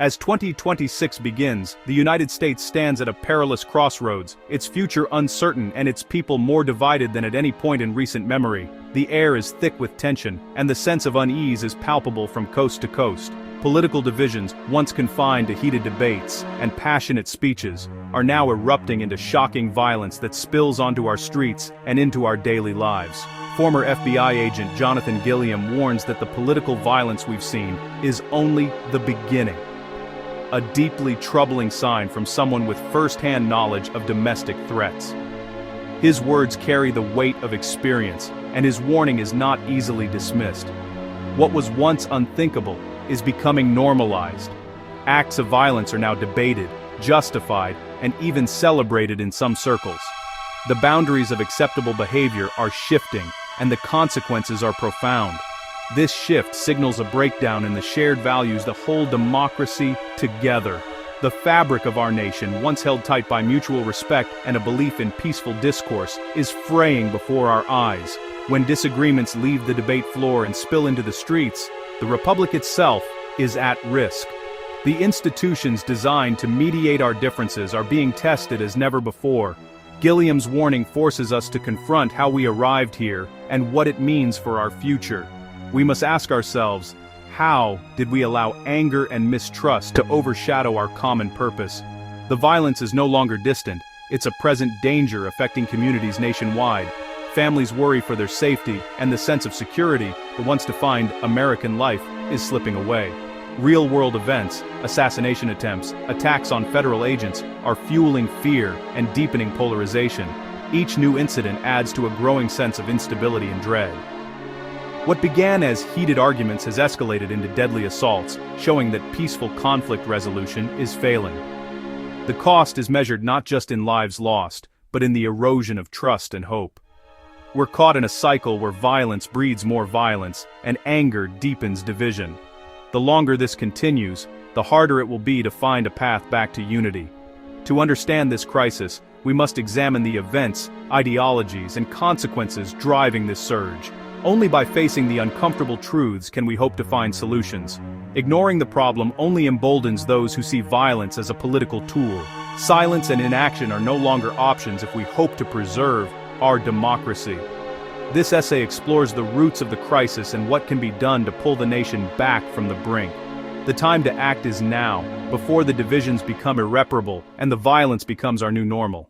As 2026 begins, the United States stands at a perilous crossroads, its future uncertain and its people more divided than at any point in recent memory. The air is thick with tension, and the sense of unease is palpable from coast to coast. Political divisions, once confined to heated debates and passionate speeches, are now erupting into shocking violence that spills onto our streets and into our daily lives. Former FBI agent Jonathan Gilliam warns that the political violence we've seen is only the beginning. A deeply troubling sign from someone with first-hand knowledge of domestic threats. His words carry the weight of experience, and his warning is not easily dismissed. What was once unthinkable is becoming normalized. Acts of violence are now debated, justified, and even celebrated in some circles. The boundaries of acceptable behavior are shifting, and the consequences are profound. This shift signals a breakdown in the shared values that hold democracy together. The fabric of our nation, once held tight by mutual respect and a belief in peaceful discourse, is fraying before our eyes. When disagreements leave the debate floor and spill into the streets, the republic itself is at risk. The institutions designed to mediate our differences are being tested as never before. Gilliam's warning forces us to confront how we arrived here and what it means for our future. We must ask ourselves, how did we allow anger and mistrust to overshadow our common purpose? The violence is no longer distant, it's a present danger affecting communities nationwide. Families worry for their safety, and the sense of security that once defined American life is slipping away. Real-world events, assassination attempts, attacks on federal agents are fueling fear and deepening polarization. Each new incident adds to a growing sense of instability and dread. What began as heated arguments has escalated into deadly assaults, showing that peaceful conflict resolution is failing. The cost is measured not just in lives lost, but in the erosion of trust and hope. We're caught in a cycle where violence breeds more violence, and anger deepens division. The longer this continues, the harder it will be to find a path back to unity. To understand this crisis, we must examine the events, ideologies, and consequences driving this surge. Only by facing the uncomfortable truths can we hope to find solutions. Ignoring the problem only emboldens those who see violence as a political tool. Silence and inaction are no longer options if we hope to preserve our democracy. This essay explores the roots of the crisis and what can be done to pull the nation back from the brink. The time to act is now, before the divisions become irreparable and the violence becomes our new normal.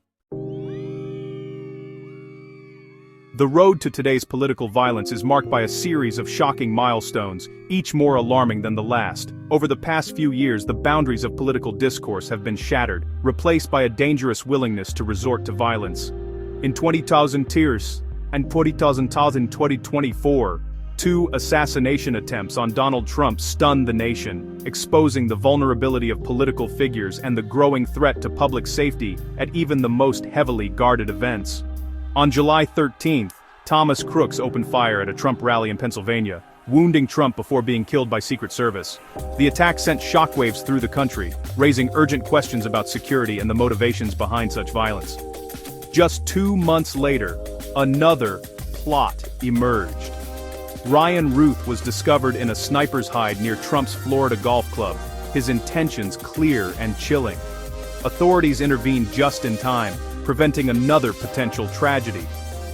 The road to today's political violence is marked by a series of shocking milestones, each more alarming than the last. Over the past few years, the boundaries of political discourse have been shattered, replaced by a dangerous willingness to resort to violence. In 20,000 tears and 40,000 in 2024, 2 assassination attempts on Donald Trump stunned the nation, exposing the vulnerability of political figures and the growing threat to public safety at even the most heavily guarded events. On July 13th, Thomas Crooks opened fire at a Trump rally in Pennsylvania, wounding Trump before being killed by Secret Service. The attack sent shockwaves through the country, raising urgent questions about security and the motivations behind such violence. Just 2 months later, another plot emerged. Ryan Ruth was discovered in a sniper's hide near Trump's Florida golf club, his intentions clear and chilling. Authorities intervened just in time, preventing another potential tragedy.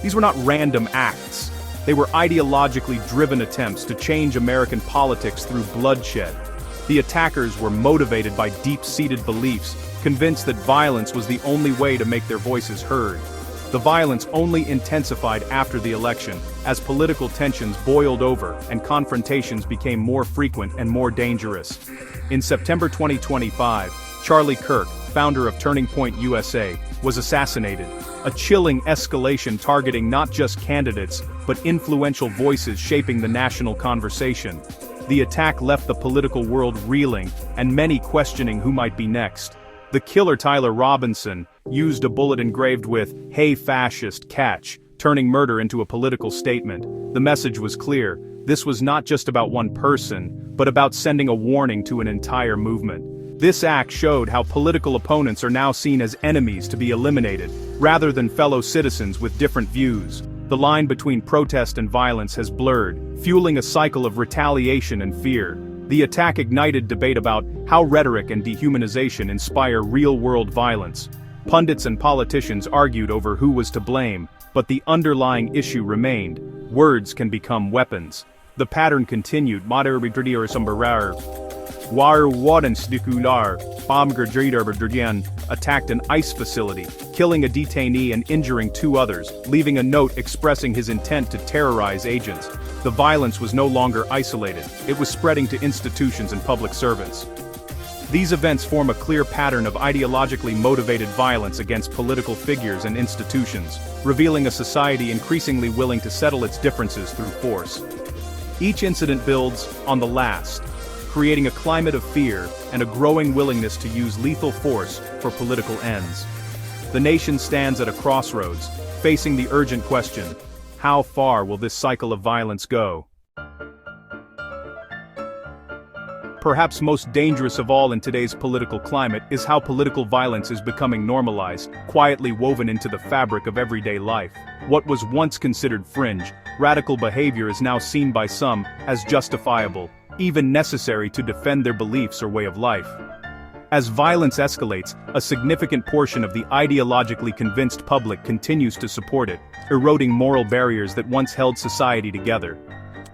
These were not random acts. They were ideologically driven attempts to change American politics through bloodshed. The attackers were motivated by deep-seated beliefs, convinced that violence was the only way to make their voices heard. The violence only intensified after the election, as political tensions boiled over and confrontations became more frequent and more dangerous. In September 2025, Charlie Kirk, founder of Turning Point USA, was assassinated, a chilling escalation targeting not just candidates, but influential voices shaping the national conversation. The attack left the political world reeling, and many questioning who might be next. The killer Tyler Robinson used a bullet engraved with, "Hey fascist, catch," turning murder into a political statement. The message was clear. This was not just about one person, but about sending a warning to an entire movement. This act showed how political opponents are now seen as enemies to be eliminated, rather than fellow citizens with different views. The line between protest and violence has blurred, fueling a cycle of retaliation and fear. The attack ignited debate about how rhetoric and dehumanization inspire real-world violence. Pundits and politicians argued over who was to blame, but the underlying issue remained: words can become weapons. The pattern continued. Attacked an ICE facility, killing a detainee and injuring 2 others, leaving a note expressing his intent to terrorize agents. The violence was no longer isolated, it was spreading to institutions and public servants. These events form a clear pattern of ideologically motivated violence against political figures and institutions, revealing a society increasingly willing to settle its differences through force. Each incident builds on the last, creating a climate of fear and a growing willingness to use lethal force for political ends. The nation stands at a crossroads, facing the urgent question: how far will this cycle of violence go? Perhaps most dangerous of all in today's political climate is how political violence is becoming normalized, quietly woven into the fabric of everyday life. What was once considered fringe, radical behavior is now seen by some as justifiable, even necessary to defend their beliefs or way of life. As violence escalates, a significant portion of the ideologically convinced public continues to support it, eroding moral barriers that once held society together.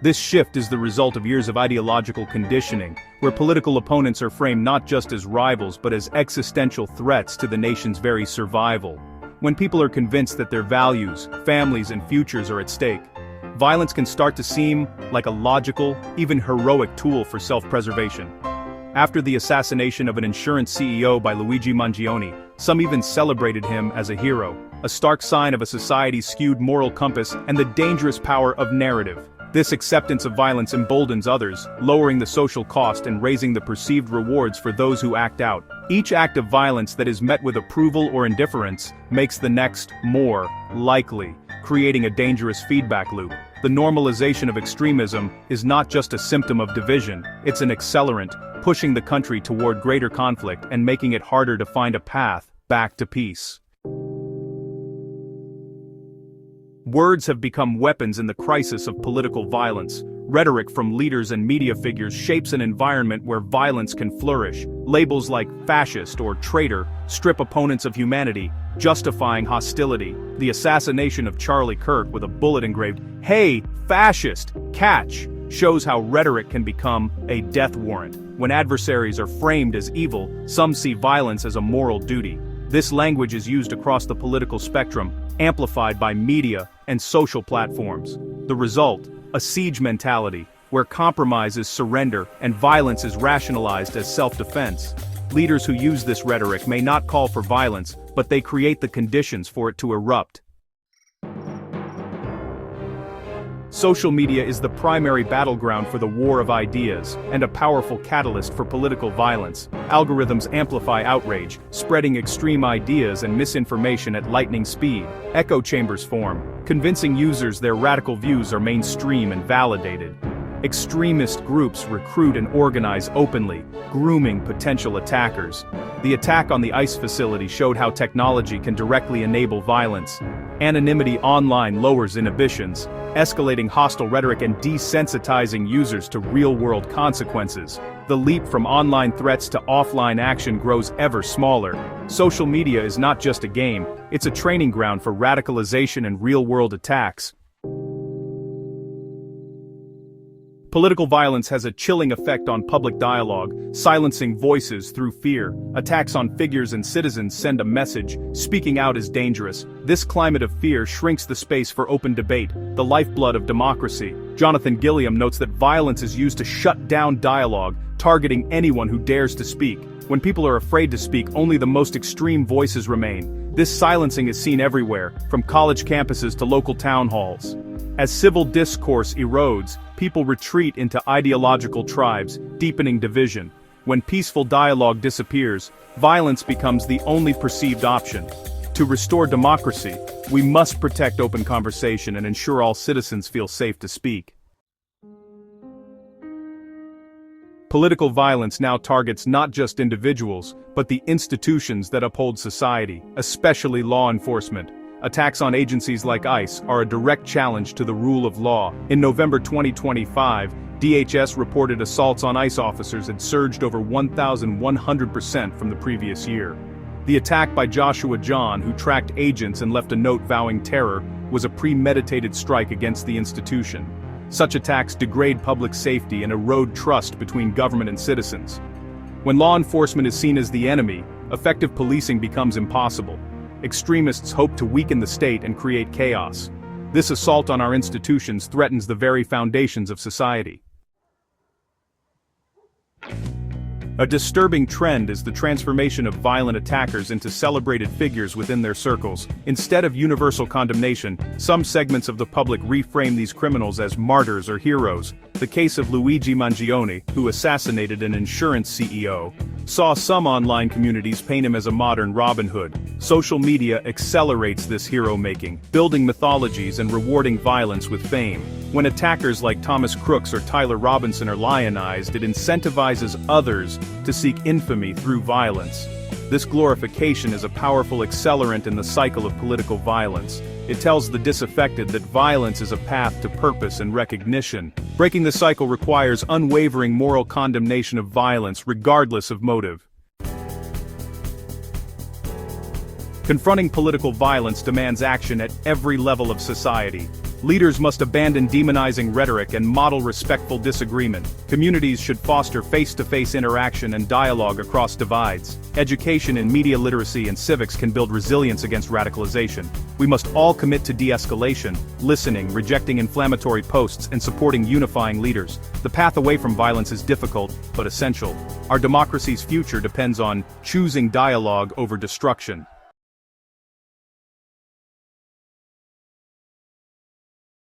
This shift is the result of years of ideological conditioning, where political opponents are framed not just as rivals but as existential threats to the nation's very survival. When people are convinced that their values, families, and futures are at stake, violence can start to seem like a logical, even heroic tool for self-preservation. After the assassination of an insurance CEO by Luigi Mangione, some even celebrated him as a hero, a stark sign of a society's skewed moral compass and the dangerous power of narrative. This acceptance of violence emboldens others, lowering the social cost and raising the perceived rewards for those who act out. Each act of violence that is met with approval or indifference makes the next more likely, creating a dangerous feedback loop. The normalization of extremism is not just a symptom of division, it's an accelerant, pushing the country toward greater conflict and making it harder to find a path back to peace. Words have become weapons in the crisis of political violence. Rhetoric from leaders and media figures shapes an environment where violence can flourish. Labels like fascist or traitor strip opponents of humanity, justifying hostility. The assassination of Charlie Kirk with a bullet engraved, "Hey, fascist, catch!" shows how rhetoric can become a death warrant. When adversaries are framed as evil, some see violence as a moral duty. This language is used across the political spectrum, amplified by media and social platforms. The result, a siege mentality, where compromise is surrender and violence is rationalized as self-defense. Leaders who use this rhetoric may not call for violence, but they create the conditions for it to erupt. Social media is the primary battleground for the war of ideas, and a powerful catalyst for political violence. Algorithms amplify outrage, spreading extreme ideas and misinformation at lightning speed. Echo chambers form, convincing users their radical views are mainstream and validated. Extremist groups recruit and organize openly, grooming potential attackers. The attack on the ICE facility showed how technology can directly enable violence. Anonymity online lowers inhibitions, escalating hostile rhetoric and desensitizing users to real-world consequences. The leap from online threats to offline action grows ever smaller. Social media is not just a game, it's a training ground for radicalization and real-world attacks. Political violence has a chilling effect on public dialogue, silencing voices through fear. Attacks on figures and citizens send a message: speaking out is dangerous. This climate of fear shrinks the space for open debate, the lifeblood of democracy. Jonathan Gilliam notes that violence is used to shut down dialogue, targeting anyone who dares to speak. When people are afraid to speak, only the most extreme voices remain. This silencing is seen everywhere, from college campuses to local town halls. As civil discourse erodes, people retreat into ideological tribes, deepening division. When peaceful dialogue disappears, violence becomes the only perceived option. To restore democracy, we must protect open conversation and ensure all citizens feel safe to speak. Political violence now targets not just individuals, but the institutions that uphold society, especially law enforcement. Attacks on agencies like ICE are a direct challenge to the rule of law. In November 2025, DHS reported assaults on ICE officers had surged over 1,100% from the previous year. The attack by Joshua John, who tracked agents and left a note vowing terror, was a premeditated strike against the institution. Such attacks degrade public safety and erode trust between government and citizens. When law enforcement is seen as the enemy, effective policing becomes impossible. Extremists hope to weaken the state and create chaos. This assault on our institutions threatens the very foundations of society. A disturbing trend is the transformation of violent attackers into celebrated figures within their circles. Instead of universal condemnation, some segments of the public reframe these criminals as martyrs or heroes. The case of Luigi Mangione, who assassinated an insurance CEO, saw some online communities paint him as a modern Robin Hood. Social media accelerates this hero-making, building mythologies and rewarding violence with fame. When attackers like Thomas Crooks or Tyler Robinson are lionized, it incentivizes others to seek infamy through violence. This glorification is a powerful accelerant in the cycle of political violence. It tells the disaffected that violence is a path to purpose and recognition. Breaking the cycle requires unwavering moral condemnation of violence regardless of motive. Confronting political violence demands action at every level of society. Leaders must abandon demonizing rhetoric and model respectful disagreement. Communities should foster face-to-face interaction and dialogue across divides. Education in media literacy and civics can build resilience against radicalization. We must all commit to de-escalation, listening, rejecting inflammatory posts, and supporting unifying leaders. The path away from violence is difficult, but essential. Our democracy's future depends on choosing dialogue over destruction.